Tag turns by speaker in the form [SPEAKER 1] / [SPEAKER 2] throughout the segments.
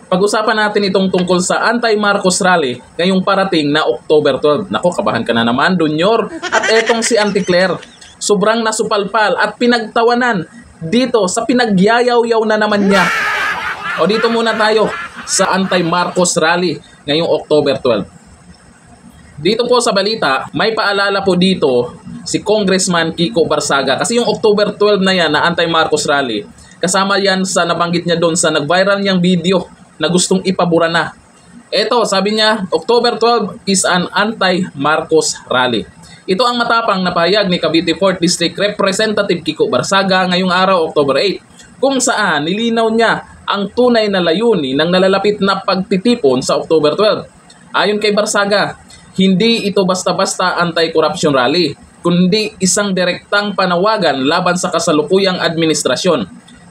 [SPEAKER 1] Pag-usapan natin itong tungkol sa anti-Marcos rally ngayong parating na October 12. Nako, kabahan ka na naman, Dunyor. At etong si Auntie Claire, sobrang nasupalpal at pinagtawanan dito sa pinagyayaw-yaw na naman niya. O dito muna tayo sa anti-Marcos rally ngayong October 12. Dito po sa balita, may paalala po dito si Congressman Kiko Barsaga. Kasi yung October 12 na yan na anti-Marcos rally, kasama yan sa nabanggit niya doon sa nag-viral niyang video na gustong ipabura na. Ito, sabi niya, October 12 is an anti-Marcos rally. Ito ang matapang na pahayag ni Cavite 4th District Representative Kiko Barsaga ngayong araw, October 8, kung saan nilinaw niya ang tunay na layunin ng nalalapit na pagtitipon sa October 12. Ayon kay Barsaga, hindi ito basta-basta anti-corruption rally, kundi isang direktang panawagan laban sa kasalukuyang administrasyon.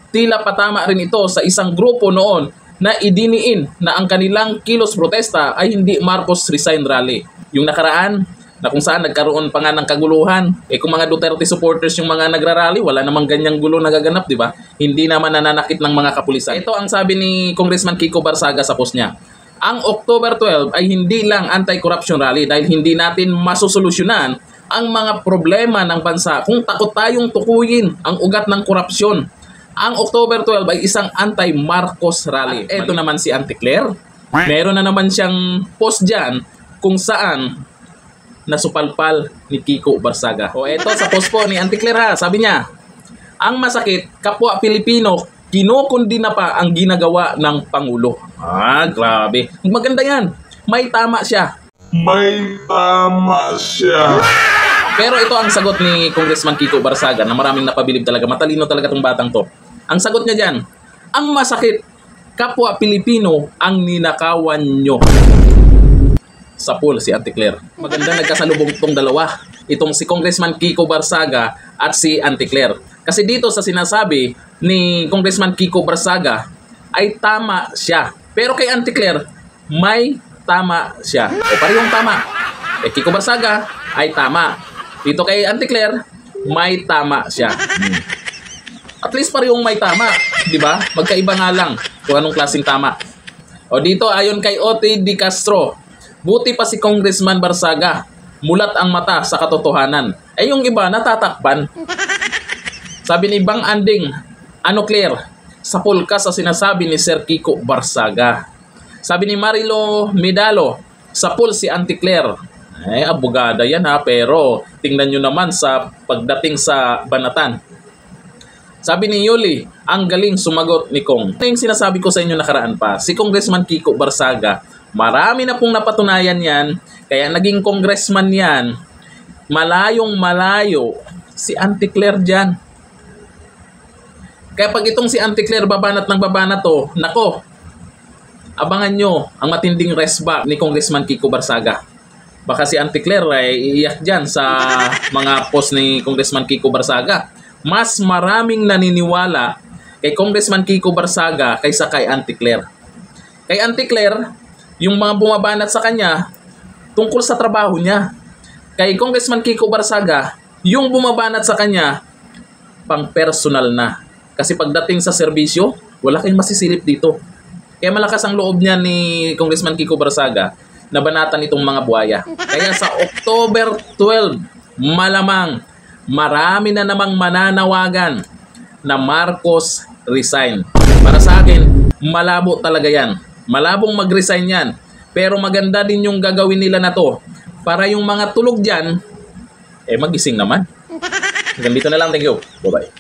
[SPEAKER 1] Tila patama rin ito sa isang grupo noon na idiniin na ang kanilang kilos protesta ay hindi Marcos Resign rally. Yung nakaraan, na kung saan nagkaroon pa nga ng kaguluhan, kung mga Duterte supporters yung mga nagrarally, wala namang ganyang gulo nagaganap, di ba? Hindi naman nananakit ng mga kapulisan. Ito ang sabi ni Congressman Kiko Barsaga sa post niya. Ang October 12 ay hindi lang anti-corruption rally dahil hindi natin masusolusyonan ang mga problema ng bansa kung takot tayong tukuyin ang ugat ng korupsyon. Ang October 12 ay isang anti-Marcos rally. At eto naman si Auntie Claire. Meron na naman siyang post dyan kung saan nasupalpal ni Kiko Barsaga. O eto sa post po ni Auntie Claire ha. Sabi niya, ang masakit, kapwa Pilipino, kinukundina pa ang ginagawa ng Pangulo. Grabe. Maganda yan. May tama siya.
[SPEAKER 2] May tama siya.
[SPEAKER 1] Pero ito ang sagot ni Congressman Kiko Barsaga na maraming napabilib talaga. Matalino talaga tong batang to. Ang sagot niya dyan, ang masakit, kapwa Pilipino ang ninakawan nyo. Sa pool si Auntie Claire. Maganda nagkasalubong itong dalawa. Itong si Congressman Kiko Barsaga at si Auntie Claire. Kasi dito sa sinasabi ni Congressman Kiko Barsaga ay tama siya. Pero kay Auntie Claire, may tama siya. O parehong tama. Kiko Barsaga ay tama. Dito kay Auntie Claire, may tama siya. At least parehong may tama, di ba? Magkaiba nga lang kung anong klaseng tama. O dito ayon kay Ote Di Castro, buti pa si Congressman Barsaga, mulat ang mata sa katotohanan. Yung iba natatakpan. Sabi ni Bang Anding, ano Claire, sapul ka sa sinasabi ni Sir Kiko Barsaga. Sabi ni Marilo Medalo, sapul si Auntie Claire. Abogada yan ha, pero tingnan nyo naman sa pagdating sa banatan. Sabi ni Yuli, ang galing sumagot ni Kong. Yung sinasabi ko sa inyo nakaraan pa, si Congressman Kiko Barsaga, marami na pong napatunayan yan, kaya naging congressman yan, malayong malayo si Auntie Claire dyan. Kaya pag itong si Auntie Claire babanat ng babanat to, nako, abangan nyo ang matinding resback ni Congressman Kiko Barsaga. Baka si Auntie Claire ay iiyak dyan sa mga post ni Congressman Kiko Barsaga. Mas maraming naniniwala kay Congressman Kiko Barsaga kaysa kay Auntie Claire. Kay Auntie Claire, yung mga bumabanat sa kanya tungkol sa trabaho niya. Kay Congressman Kiko Barsaga, yung bumabanat sa kanya pang personal na. Kasi pagdating sa serbisyo, wala kayong masisilip dito. Kaya malakas ang loob niya ni Congressman Kiko Barsaga na banatan itong mga buhaya. Kaya sa October 12, malamang marami na namang mananawagan na Marcos resign. Para sa akin, malabo talaga yan. Malabong mag-resign yan. Pero maganda din yung gagawin nila na to para yung mga tulog dyan, magising naman. Hanggang dito na lang. Thank you. Bye-bye.